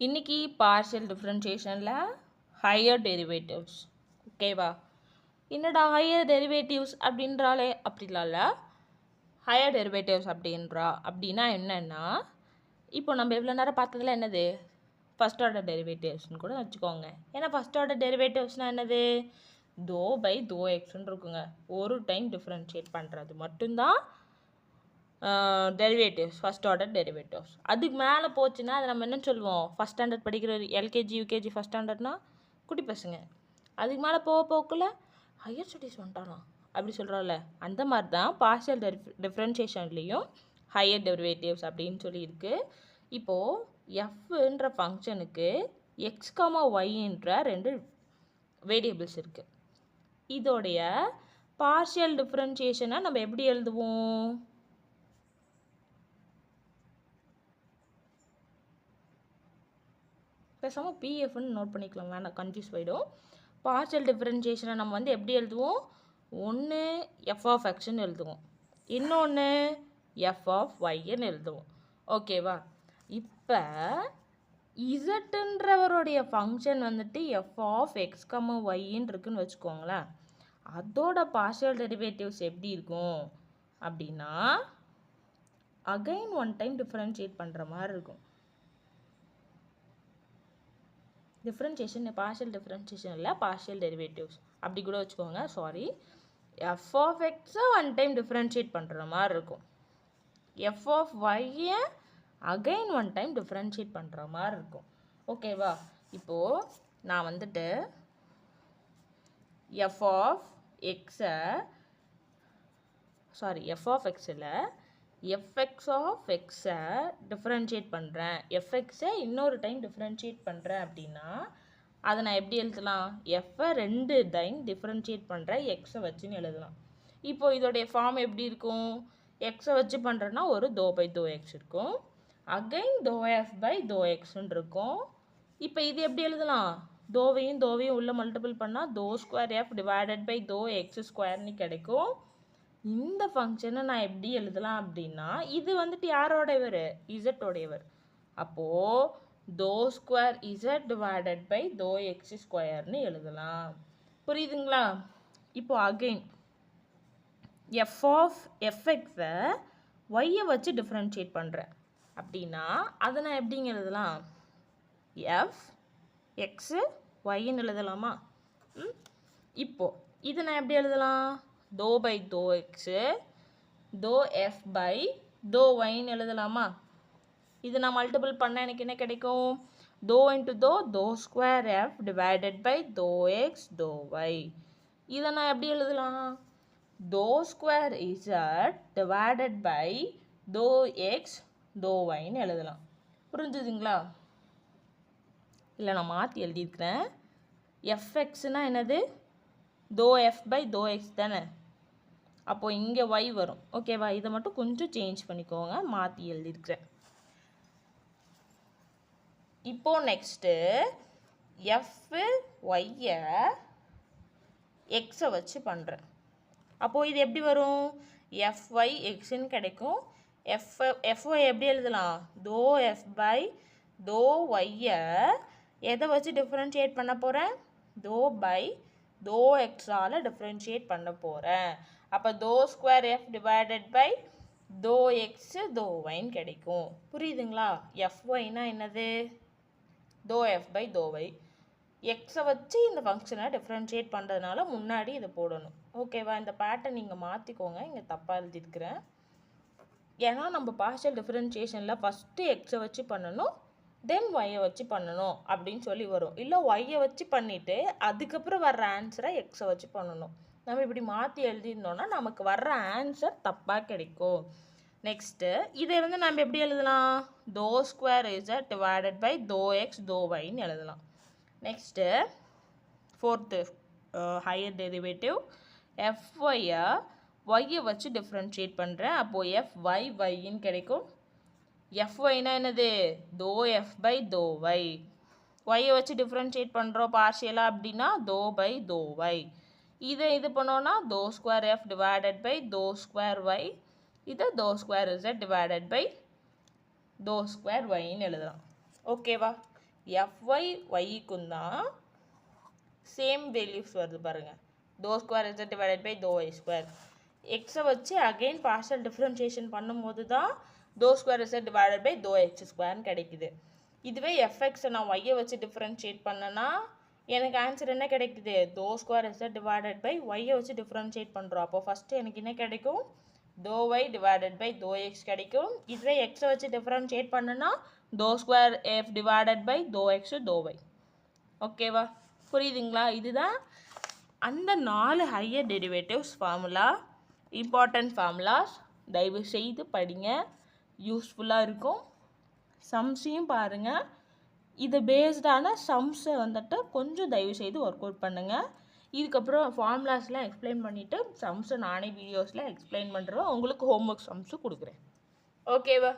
இன்னைக்கு partial டிஃப்ரென்ஷியேஷனில் higher derivatives ஓகேவா. என்னடா ஹையர் டெரிவேட்டிவ்ஸ் அப்படின்றாலே அப்படிலாம் இல்லை. ஹையர் டெரிவேட்டிவ்ஸ் அப்படின்னா என்னென்னா, இப்போ நம்ம எவ்வளோ நேரம் பார்த்ததுல என்னது ஃபஸ்ட் ஆர்டர் டெரிவேட்டிவ்ஸ்னு கூட வச்சுக்கோங்க. ஏன்னா ஃபஸ்ட் ஆர்டர் டெரிவேட்டிவ்ஸ்னால் என்னது, தோ பை தோ எக்ஸ்ன்னு இருக்குங்க. ஒரு டைம் டிஃப்ரென்ஷியேட் பண்ணுறது மட்டும்தான் டெரிவேட்டிவ்ஸ், ஃபஸ்ட் ஆர்டர் டெரிவேட்டிவ்ஸ். அதுக்கு மேலே போச்சுன்னா அதை நம்ம என்ன சொல்லுவோம், ஃபஸ்ட் ஸ்டாண்டர்ட் படிக்கிற எல்கேஜி யூகேஜி ஃபஸ்ட் ஸ்டாண்டர்ட்னா குட்டி பசங்க. அதுக்கு மேலே போக்குள்ள ஹையர் ஸ்டடீஸ் வந்துட்டாலாம் அப்படி சொல்கிறோம்ல, அந்த மாதிரி தான் பார்ஷியல் டிஃப்ரென்ஷியேஷன்லேயும் ஹையர் டெரிவேட்டிவ்ஸ் அப்படின்னு சொல்லியிருக்கு. இப்போது எஃப்ன்ற ஃபங்க்ஷனுக்கு எக்ஸ் காமா ஒய்ன்ற ரெண்டு வேரியபிள்ஸ் இருக்குது. இதோடைய பார்ஷியல் டிஃப்ரென்ஷியேஷனை நம்ம எப்படி எழுதுவோம், பேசாமல் பிஎஃப்னு நோட் பண்ணிக்கலாம், வேணாம் கன்ஃபியூஸ் போயிடும். பார்ஷியல் டிஃப்ரென்ஷியேஷனை நம்ம வந்து எப்படி எழுதுவோம், ஒன்று எஃப் ஆஃப் எக்ஸ்ன்னு எழுதுவோம், இன்னொன்று எஃப் ஆஃப் ஒய்ன்னு எழுதுவோம். ஓகேவா. இப்போ இசட்டுன்றவருடைய ஃபங்க்ஷன் வந்துட்டு எஃப் ஆஃப் எக்ஸ் கம்மா ஒய்ன்னு இருக்குன்னு வச்சுக்கோங்களேன். அதோட பார்ஷியல் டெரிவேட்டிவ்ஸ் எப்படி இருக்கும் அப்படின்னா, அகைன் ஒன் டைம் டிஃப்ரென்ஷியேட் பண்ணுற மாதிரி இருக்கும். டிஃப்ரென்ஷியேஷன் பார்ஷியல் டிஃப்ரென்ஷியேஷன் இல்லை, பார்ஷியல் டெரிவேட்டிவ்ஸ் அப்படி கூட வச்சுக்கோங்க. சாரி, எஃப் ஆஃப் எக்ஸை ஒன் டைம் டிஃப்ரென்ஷியேட் பண்ணுற மாதிரி இருக்கும், எஃப் ஆஃப் ஒய்யை அகைன் ஒன் டைம் டிஃப்ரென்ஷியேட் பண்ணுற மாதிரி இருக்கும். ஓகேவா. இப்போது நான் வந்துட்டு எஃப் ஆஃப் எக்ஸை எஃப் ஆஃப் எக்ஸில் எஃப்எக்ஸ் ஆஃப் எக்ஸை டிஃப்ரென்ஷியேட் பண்ணுறேன், எஃப்எக்ஸை இன்னொரு டைம் டிஃப்ரென்ஷியேட் பண்ணுறேன் அப்படின்னா அதை நான் எப்படி எழுதலாம், எஃப்பை ரெண்டு டைம் டிஃப்ரென்ஷியேட் பண்ணுறேன் எக்ஸை வச்சுன்னு எழுதலாம். இப்போது இதோடைய ஃபார்ம் எப்படி இருக்கும், எக்ஸை வச்சு பண்ணுறேன்னா ஒரு தோ பை தோ எக்ஸ் இருக்கும், அகைன் தோ எஃப் பை தோ எக்ஸ்ன்னு இருக்கும். இப்போ இது எப்படி எழுதலாம், தோவையும் உள்ள மல்டிபிள் பண்ணால் தோ square f divided by two X ஸ்கொயர்னு கிடைக்கும். இந்த ஃபங்க்ஷனை நான் எப்படி எழுதலாம் அப்படின்னா, இது வந்துட்டு யாரோடையவர், இசட்டோடையவர். அப்போது தோ square z divided by two X ஸ்கொயர்னு எழுதலாம். புரியுதுங்களா. இப்போது அகெயின் எஃப் ஆஃப் எஃப்எக்ஸை ஒய்யை வச்சு டிஃப்ரென்ஷியேட் பண்ணுறேன் அப்படின்னா அதை நான் எப்படிங்க எழுதலாம், எஃப் எக்ஸு ஒய்ன்னு எழுதலாமா. இப்போது இது நான் எப்படி எழுதலாம், தோ பை தோ எக்ஸு தோ எஃப் பை தோ ஒய்ன்னு எழுதலாமா. இது நான் மல்டிபிள் பண்ணால் எனக்கு என்ன கிடைக்கும், two into two square f divided by two x two y. இதை நான் எப்படி எழுதலாம், two square z divided by two x தோ ஒய்ன்னு எழுதலாம். புரிஞ்சுதுங்களா. இல்லை நான் மாற்றி எழுதியிருக்கிறேன். எஃப்எக்ஸ்னால் என்னது, தோ எஃப் பை தோ எக்ஸ் தானே, அப்போது இங்கே ஒய் வரும். ஓகேவா. இதை மட்டும் கொஞ்சம் சேஞ்ச் பண்ணிக்கோங்க, மாற்றி எழுதியிருக்கிறேன். இப்போது நெக்ஸ்ட்டு எஃப் ஒய்யை எக்ஸை வச்சு பண்ணுறேன். அப்போது இது எப்படி வரும், எஃப்ஒய் எக்ஸ்ன்னு கிடைக்கும். எஃப்ஒய் எப்படி எழுதலாம், தோ எஃப் பை தோ ஒய்யை எதை வச்சு டிஃப்ரென்ஷியேட் பண்ண போகிறேன், தோ பை தோ எக்ஸால் டிஃப்ரென்ஷியேட் பண்ண போகிறேன். அப்போ தோ ஸ்கொயர் எஃப் டிவைடட் பை தோ எக்ஸு தோ ஒய்ன்னு கிடைக்கும். புரியுதுங்களா. எஃப்ஒய்னா என்னது, தோ எஃப் பை தோ ஒய். எக்ஸை வச்சு இந்த ஃபங்க்ஷனை டிஃப்ரென்ஷியேட் பண்ணுறதுனால முன்னாடி இதை போடணும். ஓகேவா. இந்த பேட்டர்ன் நீங்கள் மாற்றிக்கோங்க, இங்கே தப்பாக எழுதியிருக்கிறேன். ஏன்னா நம்ம பார்ஷியல் டிஃப்ரென்ஷியேஷனில் ஃபஸ்ட்டு எக்ஸை வச்சு பண்ணணும், தென் ஒய்யை வச்சு பண்ணணும் அப்படின்னு சொல்லி வரும். இல்லை ஒய்யை வச்சு பண்ணிவிட்டு அதுக்கப்புறம் வர்ற ஆன்சரை எக்ஸை வச்சு பண்ணணும். நம்ம இப்படி மாற்றி எழுதியிருந்தோன்னா நமக்கு வர்ற ஆன்சர் தப்பாக கிடைக்கும். நெக்ஸ்ட்டு இதை வந்து நம்ம எப்படி எழுதலாம், two square z divided by two x தோ ஒய்ன்னு எழுதலாம். நெக்ஸ்ட்டு ஃபோர்த்து ஹையர் டெரிவேட்டிவ் எஃப்ஒய்யை ஒய்யை வச்சு டிஃப்ரென்ஷியேட் பண்ணுறேன். அப்போது எஃப்ஒய் ஒய்ன்னு கிடைக்கும். எஃப்ஒய்னா என்னது, தோ எஃப் பை தோ ஒய். ஒய்யை வச்சு டிஃப்ரென்ஷியேட் பண்ணுறோம் பார்ஷியலாக அப்படின்னா தோ பை தோ ஒய். இதை இது பண்ணோன்னா தோ ஸ்கொயர் எஃப் டிவைடட் பை தோ ஸ்கொயர் ஒய். இதை தோ ஸ்கொயர் இசட் டிவைடட் பை தோ ஸ்கொயர் ஒய்ன்னு எழுதலாம். ஓகேவா. fy yக்கும் தான் சேம் வேல்யூஸ் வருது பாருங்க. dou square z divided by dou y square. எக்ஸை வச்சு அகெயின் பார்ஷியல் டிஃப்ரென்ஷியேஷன் பண்ணும்போது தான் dou square z divided by dou x square கிடைக்குது. இதுவே fxஐ நான் yயை வச்சு டிஃப்ரென்ஷியேட் பண்ணனா எனக்கு ஆன்சர் என்ன கிடைக்குது? dou square z divided by yயை வச்சு டிஃப்ரென்ஷியேட் பண்ணுறோம். அப்போ ஃபஸ்ட்டு எனக்கு என்ன கிடைக்கும்? dou y divided by dou x கிடைக்கும். இதுவே எக்ஸை வச்சு டிஃப்ரென்ஷியேட் பண்ணனா dou square f divided by dou x dou y. ஓகேவா? புரியுதுங்களா? இதுதான் அந்த 4 higher derivatives formula. Important formulas தயவு செய்து படிங்க, யூஸ்ஃபுல்லாக இருக்கும். சம்ஸையும் பாருங்கள். இது பேஸ்டான சம்ஸை வந்துட்டு கொஞ்சம் தயவு செய்து ஒர்க் அவுட் பண்ணுங்கள். இதுக்கப்புறம் ஃபார்முலாஸ்லாம் எக்ஸ்பிளைன் பண்ணிவிட்டு சம்ஸை நானே வீடியோஸில் எக்ஸ்பிளைன் பண்ணுறேன். உங்களுக்கு ஹோம்ஒர்க் சம்ஸும் கொடுக்குறேன். ஓகேவா?